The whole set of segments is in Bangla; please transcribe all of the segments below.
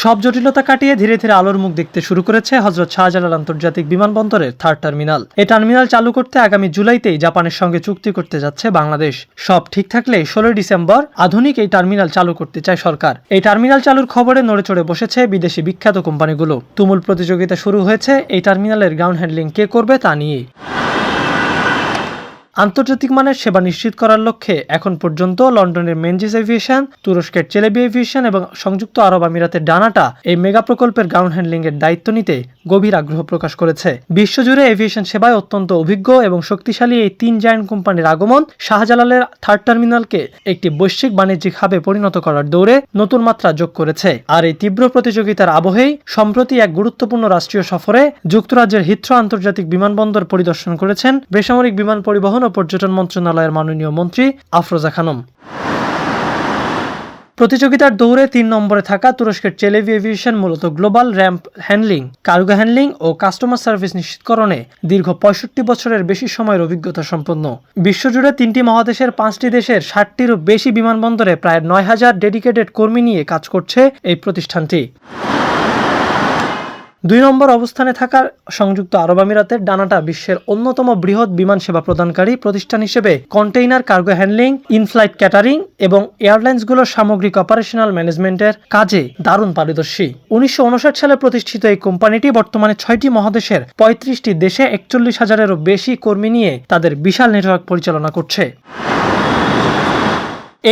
সব জটিলতা কাটিয়ে ধীরে ধীরে আলোর মুখ দেখতে শুরু করেছে হযরত শাহজালাল আন্তর্জাতিক বিমানবন্দরের থার্ড টার্মিনাল। এই টার্মিনাল চালু করতে আগামী জুলাইতেই জাপানের সঙ্গে চুক্তি করতে যাচ্ছে বাংলাদেশ। সব ঠিক থাকলে 16 ডিসেম্বর আধুনিক এই টার্মিনাল চালু করতে চায় সরকার। এই টার্মিনাল চালুর খবরে নড়েচড়ে বসেছে বিদেশি বিখ্যাত কোম্পানিগুলো। তুমুল প্রতিযোগিতা শুরু হয়েছে এই টার্মিনালের গ্রাউন্ড হ্যান্ডলিং কে করবে তা নিয়ে। আন্তর্জাতিক মানের সেবা নিশ্চিত করার লক্ষ্যে এখন পর্যন্ত লন্ডনের মেনজিস এভিয়েশন, তুরস্কের চেলেবি এভিয়েশন এবং সংযুক্ত আরব আমিরাতের ডানাটা এই মেগা প্রকল্পের গ্রাউন্ড হ্যান্ডলিং এর দায়িত্ব নিতে গভীর আগ্রহ প্রকাশ করেছে। বিশ্বজুড়ে এভিয়েশন সেবায় অত্যন্ত অভিজ্ঞ এবং শক্তিশালী এই 3 জায়ান্ট কোম্পানির আগমন শাহজালালের থার্ড টার্মিনালকে একটি বৈশ্বিক বাণিজ্যিক হাবে পরিণত করার দৌড়ে নতুন মাত্রা যোগ করেছে। আর এই তীব্র প্রতিযোগিতার আবহেই সম্প্রতি এক গুরুত্বপূর্ণ রাষ্ট্রীয় সফরে যুক্তরাজ্যের হিথ্রো আন্তর্জাতিক বিমানবন্দর পরিদর্শন করেছেন বেসামরিক বিমান পরিবহন ও পর্যটন মন্ত্রণালয়ের মাননীয় মন্ত্রী আফরোজা খানম। প্রতিযোগিতার দৌড়ে 3 নম্বরে থাকা তুরস্কের চেলেবি এভিয়েশন মূলত global ramp handling, cargo handling ও কাস্টমার সার্ভিস নিশ্চিতকরণে দীর্ঘ 65 বছরের বেশি সময়ের অভিজ্ঞতা সম্পন্ন। বিশ্বজুড়ে 3টি মহাদেশের 5টি দেশের 60টিরও বেশি বিমানবন্দরে প্রায় 9000 ডেডিকেটেড কর্মী নিয়ে কাজ করছে এই প্রতিষ্ঠানটি। 2 নম্বর অবস্থানে থাকা সংযুক্ত আরব আমিরাতের ডানাটা বিশ্বের অন্যতম বৃহৎ বিমান সেবা প্রদানকারী প্রতিষ্ঠান হিসেবে container cargo handling, in-flight catering এবং এয়ারলাইন্সগুলোর সামগ্রিক অপারেশনাল ম্যানেজমেন্টের কাজে দারুণ পারদর্শী। 1959 সালে প্রতিষ্ঠিত এই কোম্পানিটি বর্তমানে 6টি মহাদেশের 35টি দেশে 41,000-এরও বেশি কর্মী নিয়ে তাদের বিশাল নেটওয়ার্ক পরিচালনা করছে।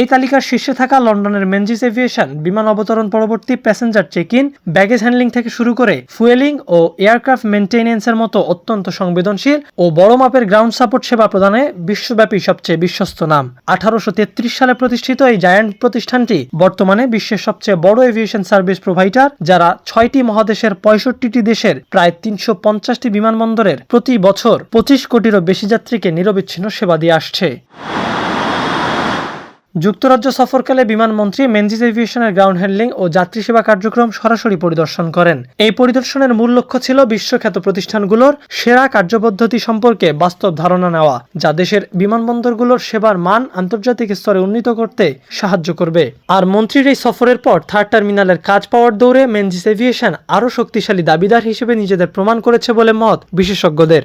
এই তালিকার শীর্ষে থাকা লন্ডনের মেনজিস এভিয়েশন বিমান অবতরণ পরবর্তী passenger check in, baggage handling থেকে শুরু করে ফুয়েলিং ও এয়ারক্রাফট মেইনটেনেন্সের মতো অত্যন্ত সংবেদনশীল ও বড় মাপের গ্রাউন্ড সাপোর্ট সেবা প্রদানে বিশ্বব্যাপী সবচেয়ে বিশ্বস্ত নাম। 1833 সালে প্রতিষ্ঠিত এই জায়ান্ট প্রতিষ্ঠানটি বর্তমানে বিশ্বের সবচেয়ে বড় এভিয়েশন সার্ভিস প্রোভাইডার, যারা 6টি মহাদেশের 65টি দেশের প্রায় 350টি বিমানবন্দরের প্রতি বছর 25 কোটিরও বেশি যাত্রীকে নিরবিচ্ছিন্ন সেবা দিয়ে আসছে। যুক্তরাজ্য সফরকালে বিমানমন্ত্রী মেনজিস এভিয়েশনের গ্রাউন্ড হ্যান্ডলিং ও যাত্রী সেবা কার্যক্রম সরাসরি পরিদর্শন করেন। এই পরিদর্শনের মূল লক্ষ্য ছিল বিশ্বখ্যাত প্রতিষ্ঠানগুলোর সেরা কার্যপদ্ধতি সম্পর্কে বাস্তব ধারণা নেওয়া, যা দেশের বিমানবন্দরগুলোর সেবার মান আন্তর্জাতিক স্তরে উন্নীত করতে সাহায্য করবে। আর মন্ত্রীর এই সফরের পর থার্ড টার্মিনালের কাজ পাওয়ার দৌড়ে মেনজিস এভিয়েশন আরও শক্তিশালী দাবিদার হিসেবে নিজেদের প্রমাণ করেছে বলে মত বিশেষজ্ঞদের।